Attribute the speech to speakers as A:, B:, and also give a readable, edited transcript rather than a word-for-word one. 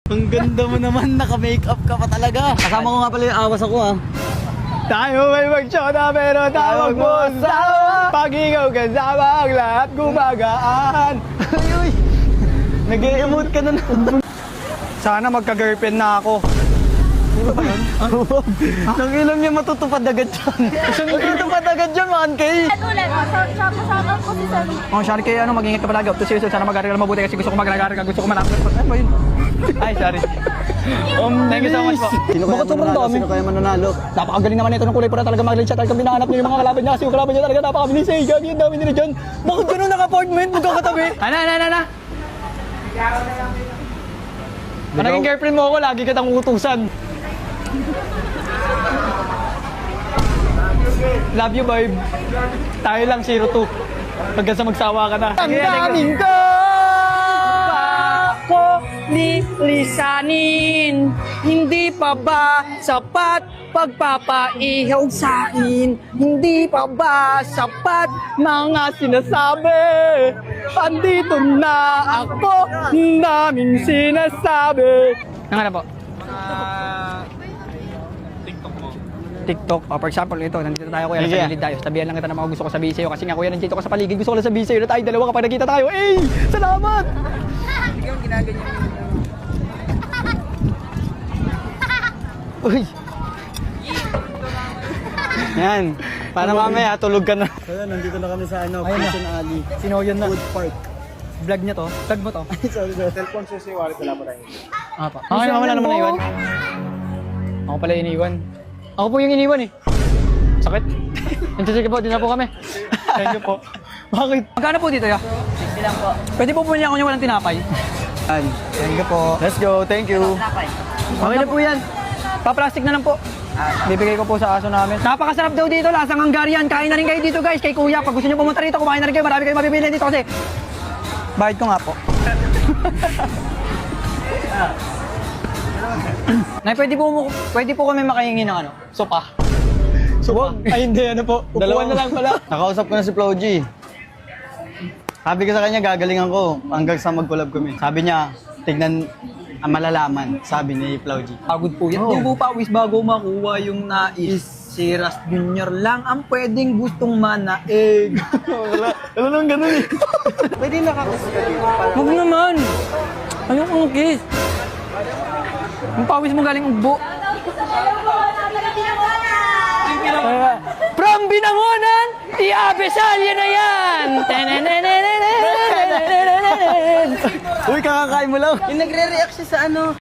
A: Ang ganda mo naman, naka-makeup ka pa talaga. Kasama ko nga pala yung awas ako ah.
B: Tayo may magsyota pero tawag mo asawa. Pag ikaw kasama ang lahat gumagaan.
A: Ay, nag-e-emote ka na naman.
B: Sana magka-girlfriend na ako.
A: Ano ba yun? Nang ilang niya matutupad agad dyan. Matutupad agad dyan, man kay.
C: Ulit, sama ko si Sam.
B: Oh, sorry kayo, mag-ingat ka palagi. Up to serious, sana mag-aaral ka mabuti kasi gusto ko mag-aaral ka, gusto ko manapos. Ano ba yun? Ay, sorry. Thank you so much po.
A: Sino kaya mananalo? Sino kaya mananalo?
B: Napakagaling naman ito ng kulay pula talaga mag-line siya. Talagang binahanap niyo yung mga kalaban niya kasi yung kalaban niya talaga napakabilis eh. Gagi, ang dami nila dyan.
A: Bakit ganun naka-apartment? Magkakatabi?
B: Ana. Naging girlfriend mo ako, lagi kitang utusan. Love you, babe. Tayo lang, 02. Hanggang sa magsawa ka na.
A: Ang daming ko!
B: Ako lisanin, hindi pa ba sapat pagpapaihaw sa akin? Hindi pa ba sapat mga sinasabi? Andito na ako, daming sinasabi. Nangalan po? TikTok. Oh, for example, ito, nandito tayo kuya, nasa gilid tayo. Sabihan lang kita na mga gusto ko sabihin sa'yo kasi nga kuya, nandito ka sa paligid, gusto ko lang sabihin sa'yo na tayo dalawa kapag nakita tayo. Eh! Salamat! Uy! Yan. Para mamaya, tulog ka na.
A: Kaya nandito na kami sa Quezon Alley.
B: Sino yun na?
A: Food Park.
B: Vlog niya to? Vlog mo to?
A: Sorry. Cellphone siya si wallet, wala pa tayo.
B: Apa. Okay, wala naman naiwan. Ako pala iniwan. Ako po yung iniwan eh. Sakit. Sige po, din na po kami. Thank you po. Bakit? Magkano po dito ya?
C: 60 lang po.
B: Pwede po niya ako yung walang tinapay.
A: Yan. Thank you po. Let's go. Thank you.
B: Okay na po yan. Pa-plastic na lang po. Bibigay ko po sa aso namin. Napakasarap daw dito, lasang Hungarian. Kain na rin kayo dito guys, kay kuya. Pag gusto nyo pumunta rito, kumain na rin kayo. Marami kayo mabibili dito kasi. Bayad ko nga po. Nay, pwede po kami makahingi ng ano? Sopa. Sopa? Ay hindi, ano po. Upuan na lang pala.
A: Nakausap ko na si Flo G. Sabi ko sa kanya, gagalingan ko hanggang sa mag-collab kami. Sabi niya, tignan ang malalaman, sabi ni Flo G.
B: Pagod po yan. Dugo pawis bago makuha yung nais. Si Ras Junior lang ang pwedeng gustong manaig.
A: Wala nang ganun eh.
B: Pwede nakakiss ka dito? Huwag naman. Ayokong kiss. Ang pawis mo galing ugbo. From Binangonan, i-Abesalya na yan!
A: Uy, kakakain mo lang.
C: Yung nagre-react siya sa ano.